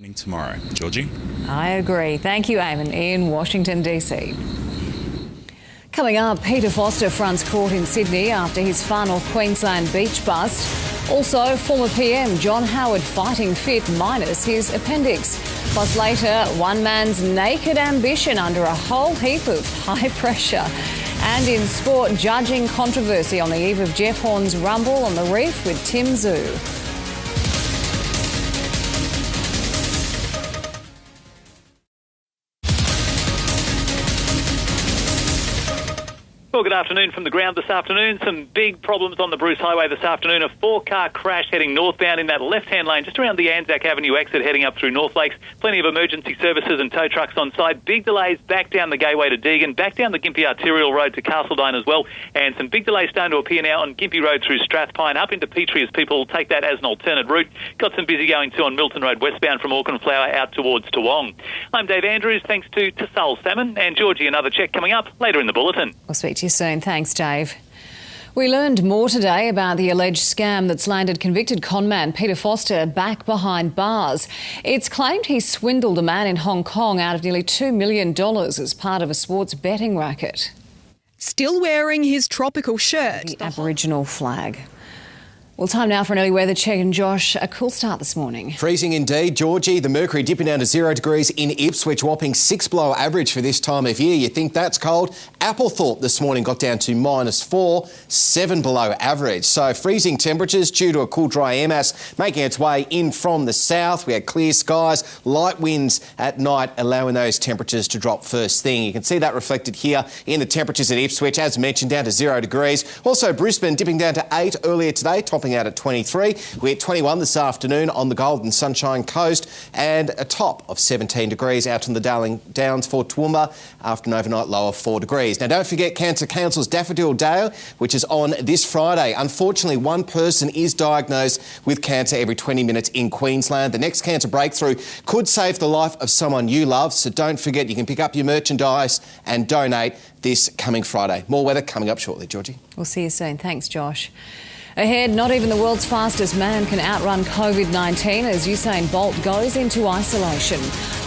Tomorrow. Georgie? I agree. Thank you, Eamon, in Washington, D.C. Coming up, Peter Foster fronts court in Sydney after his far North Queensland beach bust. Also, former PM John Howard fighting fit minus his appendix. Plus later, one man's naked ambition under a whole heap of high pressure. And in sport, judging controversy on the eve of Jeff Horn's rumble on the reef with Tim Zhu. Well, good afternoon from the ground this afternoon. Some big problems on the Bruce Highway this afternoon. A 4-car crash heading northbound in that left-hand lane just around the Anzac Avenue exit heading up through North Lakes. Plenty of emergency services and tow trucks on site. Big delays back down the gateway to Deagon, back down the Gympie Arterial Road to Castledine as well. And some big delays starting to appear now on Gympie Road through Strathpine up into Petrie as people take that as an alternate route. Got some busy going too on Milton Road westbound from Auckland Flower out towards Toowong. I'm Dave Andrews. Thanks to Tassal Salmon and Georgie. Another check coming up later in the bulletin. We'll speak to you soon. Thanks, Dave. We learned more today about the alleged scam that's landed convicted conman Peter Foster back behind bars. It's claimed he swindled a man in Hong Kong out of nearly $2 million as part of a sports betting racket. Still wearing his tropical shirt. The Aboriginal flag. Well, time now for an early weather check. And Josh, a cool start this morning. Freezing indeed, Georgie. The mercury dipping down to 0 degrees in Ipswich, whopping 6 below average for this time of year. You think that's cold? Applethorpe this morning got down to -4, 7 below average. So freezing temperatures due to a cool, dry air mass making its way in from the south. We had clear skies, light winds at night, allowing those temperatures to drop first thing. You can see that reflected here in the temperatures at Ipswich, as mentioned, down to 0 degrees. Also, Brisbane dipping down to 8 earlier today, topping out at 23. We had 21 this afternoon on the Golden Sunshine Coast and a top of 17 degrees out on the Darling Downs for Toowoomba after an overnight low of 4 degrees. Now, don't forget Cancer Council's Daffodil Day, which is on this Friday. Unfortunately, one person is diagnosed with cancer every 20 minutes in Queensland. The next cancer breakthrough could save the life of someone you love, so don't forget you can pick up your merchandise and donate this coming Friday. More weather coming up shortly, Georgie. We'll see you soon. Thanks, Josh. Ahead, not even the world's fastest man can outrun COVID-19 as Usain Bolt goes into isolation.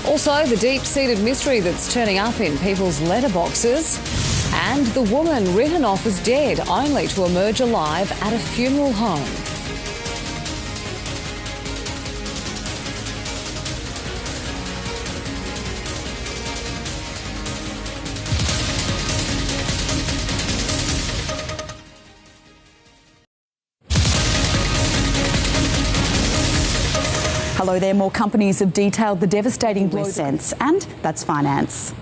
Also, the deep-seated mystery that's turning up in people's letterboxes. And the woman written off as dead, only to emerge alive at a funeral home. Hello there. More companies have detailed the devastating blow sense, and that's finance.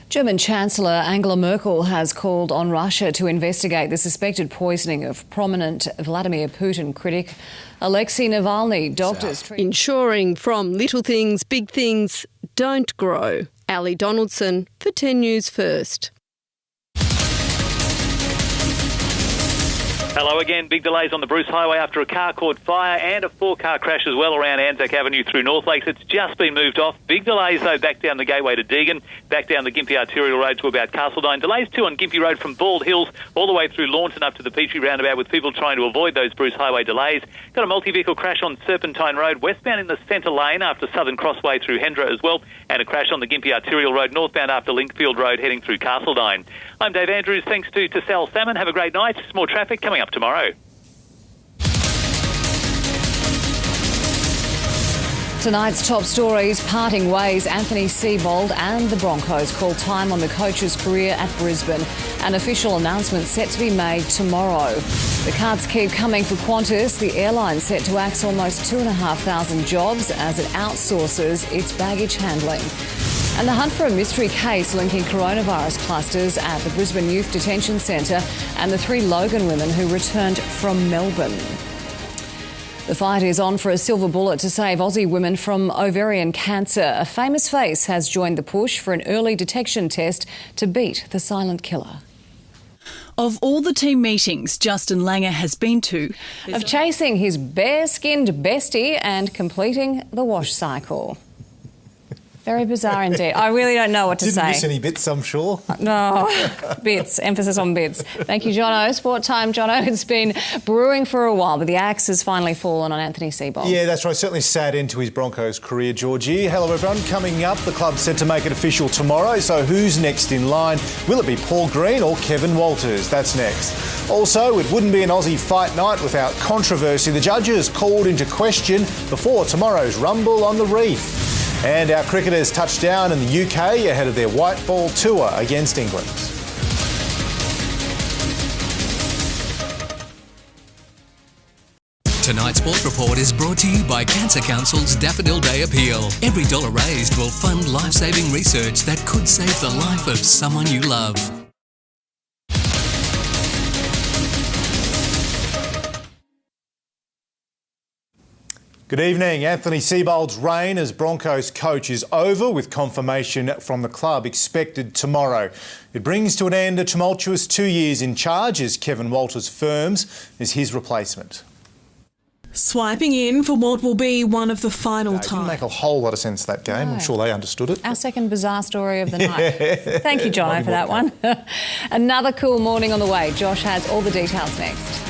German Chancellor Angela Merkel has called on Russia to investigate the suspected poisoning of prominent Vladimir Putin critic Alexei Navalny. Doctors ensuring from little things, big things don't grow. Ali Donaldson for 10 News First. Hello again. Big delays on the Bruce Highway after a car caught fire and a 4-car crash as well around Anzac Avenue through North Lakes. It's just been moved off. Big delays, though, back down the gateway to Deagon, back down the Gympie Arterial Road to about Castledine. Delays, too, on Gympie Road from Bald Hills all the way through Launton up to the Petrie roundabout with people trying to avoid those Bruce Highway delays. Got a multi-vehicle crash on Serpentine Road, westbound in the centre lane after Southern Crossway through Hendra as well, and a crash on the Gympie Arterial Road northbound after Linkfield Road heading through Castledine. I'm Dave Andrews. Thanks to Tassal Salmon. Have a great night. More traffic coming up tomorrow. Tonight's top stories, parting ways, Anthony Seibold and the Broncos call time on the coach's career at Brisbane. An official announcement set to be made tomorrow. The cards keep coming for Qantas. The airline set to axe almost 2,500 jobs as it outsources its baggage handling. And the hunt for a mystery case linking coronavirus clusters at the Brisbane Youth Detention Centre and the 3 Logan women who returned from Melbourne. The fight is on for a silver bullet to save Aussie women from ovarian cancer. A famous face has joined the push for an early detection test to beat the silent killer. Of all the team meetings Justin Langer has been to, of chasing his bare-skinned bestie and completing the wash cycle. Very bizarre indeed. I really don't know what to say. Didn't miss any bits, I'm sure. No, bits. Emphasis on bits. Thank you, Jono. Sport time, Jono. It's been brewing for a while, but the axe has finally fallen on Anthony Seibold. Yeah, that's right. Certainly sad end to his Broncos career, Georgie. Hello, everyone. Coming up, the club's set to make it official tomorrow. So who's next in line? Will it be Paul Green or Kevin Walters? That's next. Also, it wouldn't be an Aussie fight night without controversy. The judges called into question before tomorrow's Rumble on the Reef. And our cricketers touch down in the UK ahead of their white ball tour against England. Tonight's Sport Report is brought to you by Cancer Council's Daffodil Day Appeal. Every dollar raised will fund life-saving research that could save the life of someone you love. Good evening. Anthony Seibold's reign as Broncos coach is over, with confirmation from the club expected tomorrow. It brings to an end a tumultuous 2 years in charge as Kevin Walters firms as his replacement. Swiping in for what will be one of the final It didn't make a whole lot of sense, that game. No. I'm sure they understood it. Our second bizarre story of the night. Thank you, Jono, for that one. Another cool morning on the way. Josh has all the details next.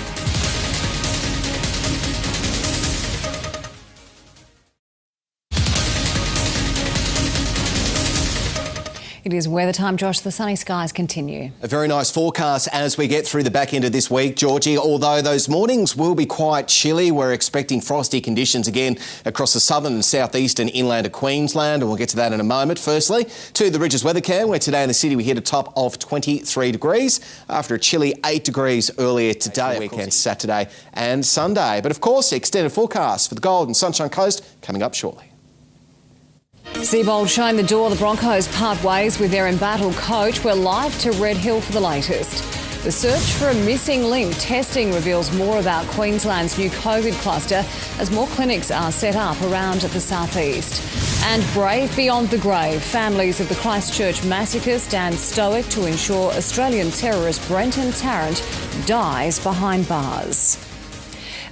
It is weather time, Josh. The sunny skies continue. A very nice forecast as we get through the back end of this week, Georgie, although those mornings will be quite chilly. We're expecting frosty conditions again across the southern and southeastern inland of Queensland, and we'll get to that in a moment. Firstly, to the Ridges weather cam, where today in the city we hit a top of 23 degrees after a chilly 8 degrees earlier today, weekend Saturday and Sunday. But of course, the extended forecast for the Gold and Sunshine Coast coming up shortly. Seibold showing the door. The Broncos part ways with their embattled coach. We're live to Red Hill for the latest. The search for a missing link. Testing reveals more about Queensland's new COVID cluster as more clinics are set up around the southeast. And brave beyond the grave. Families of the Christchurch massacre stand stoic to ensure Australian terrorist Brenton Tarrant dies behind bars.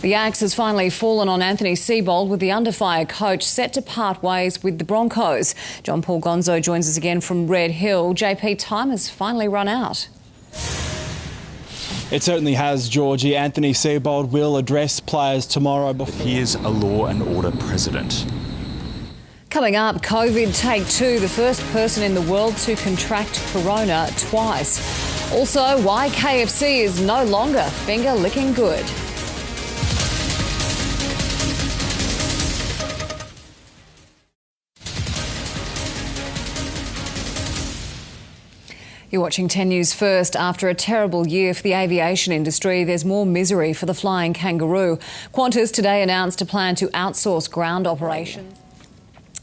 The axe has finally fallen on Anthony Seibold, with the under-fire coach set to part ways with the Broncos. John Paul Gonzo joins us again from Red Hill. JP, time has finally run out. It certainly has, Georgie. Anthony Seibold will address players tomorrow. He is a law and order president. Coming up, COVID take 2, the first person in the world to contract corona twice. Also, why KFC is no longer finger licking good. You're watching 10 News First. After a terrible year for the aviation industry, there's more misery for the flying kangaroo. Qantas today announced a plan to outsource ground operations.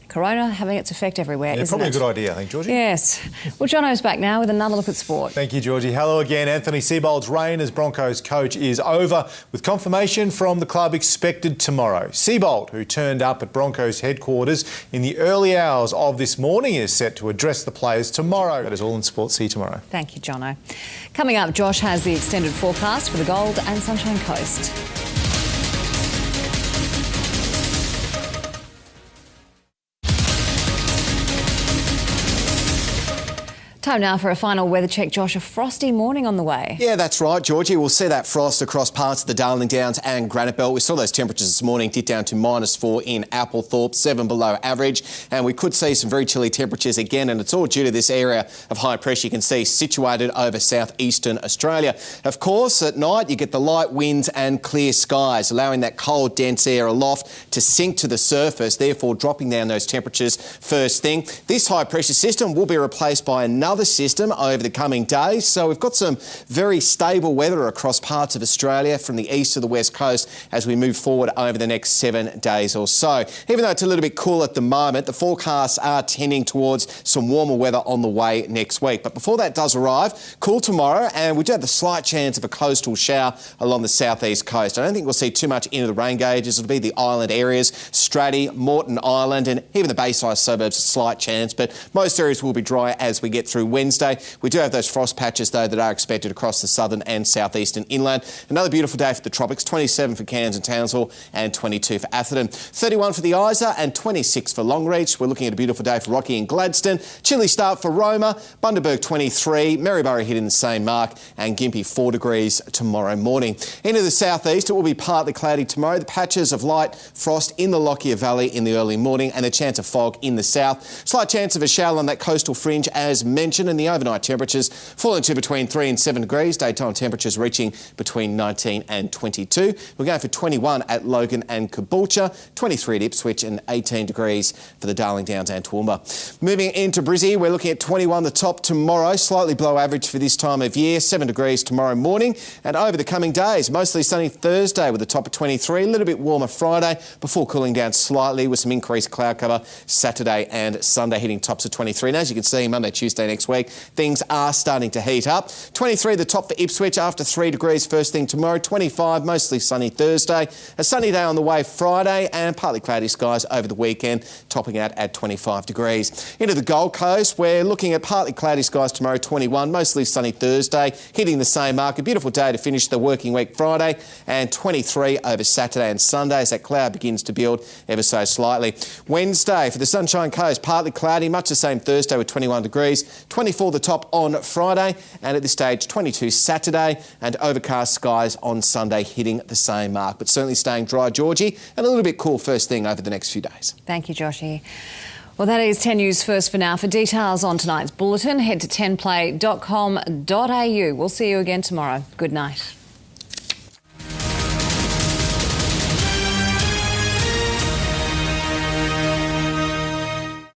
Corona having its effect everywhere, isn't it? Probably a good idea, I think, Georgie. Yes. Well, Jono's back now with another look at sport. Thank you, Georgie. Hello again. Anthony Seibold's reign as Broncos coach is over, with confirmation from the club expected tomorrow. Seibold, who turned up at Broncos headquarters in the early hours of this morning, is set to address the players tomorrow. That is all in sport. See you tomorrow. Thank you, Jono. Coming up, Josh has the extended forecast for the Gold and Sunshine Coast. Time now for a final weather check, Josh. A frosty morning on the way. Yeah, that's right, Georgie. We'll see that frost across parts of the Darling Downs and Granite Belt. We saw those temperatures this morning dip down to -4 in Applethorpe, 7 below average. And we could see some very chilly temperatures again, and it's all due to this area of high pressure you can see situated over southeastern Australia. Of course, at night you get the light winds and clear skies, allowing that cold, dense air aloft to sink to the surface, therefore dropping down those temperatures first thing. This high pressure system will be replaced by another system over the coming days. So we've got some very stable weather across parts of Australia from the east to the west coast as we move forward over the next 7 days or so. Even though it's a little bit cool at the moment, the forecasts are tending towards some warmer weather on the way next week. But before that does arrive, cool tomorrow, and we do have the slight chance of a coastal shower along the southeast coast. I don't think we'll see too much into the rain gauges. It'll be the island areas, Straddie, Moreton Island, and even the Bayside suburbs, a slight chance. But most areas will be dry as we get through Wednesday. We do have those frost patches, though, that are expected across the southern and southeastern inland. Another beautiful day for the tropics, 27 for Cairns and Townsville and 22 for Atherton. 31 for the Isa and 26 for Longreach. We're looking at a beautiful day for Rocky and Gladstone. Chilly start for Roma, Bundaberg 23, Maryborough hitting the same mark, and Gympie 4 degrees tomorrow morning. Into the southeast, it will be partly cloudy tomorrow. The patches of light frost in the Lockyer Valley in the early morning and a chance of fog in the south. Slight chance of a shower on that coastal fringe as mentioned, and the overnight temperatures falling to between 3 and 7 degrees. Daytime temperatures reaching between 19 and 22. We're going for 21 at Logan and Caboolture, 23 at Ipswich and 18 degrees for the Darling Downs and Toowoomba. Moving into Brizzy, we're looking at 21 the top tomorrow, slightly below average for this time of year, 7 degrees tomorrow morning, and over the coming days, mostly sunny Thursday with a top of 23, a little bit warmer Friday before cooling down slightly with some increased cloud cover Saturday and Sunday hitting tops of 23. And as you can see, Monday, Tuesday next week, things are starting to heat up. 23 the top for Ipswich after 3 degrees first thing tomorrow, 25 mostly sunny Thursday, a sunny day on the way Friday and partly cloudy skies over the weekend, topping out at 25 degrees. Into the Gold Coast, we're looking at partly cloudy skies tomorrow, 21, mostly sunny Thursday, hitting the same mark. A beautiful day to finish the working week Friday, and 23 over Saturday and Sunday as that cloud begins to build ever so slightly. Wednesday for the Sunshine Coast, partly cloudy, much the same Thursday with 21 degrees, 24 the top on Friday, and at this stage 22 Saturday, and overcast skies on Sunday hitting the same mark, but certainly staying dry, Georgie, and a little bit cool first thing over the next few days. Thank you, Joshy. Well, that is 10 News First for now. For details on tonight's bulletin, head to 10play.com.au. We'll see you again tomorrow. Good night.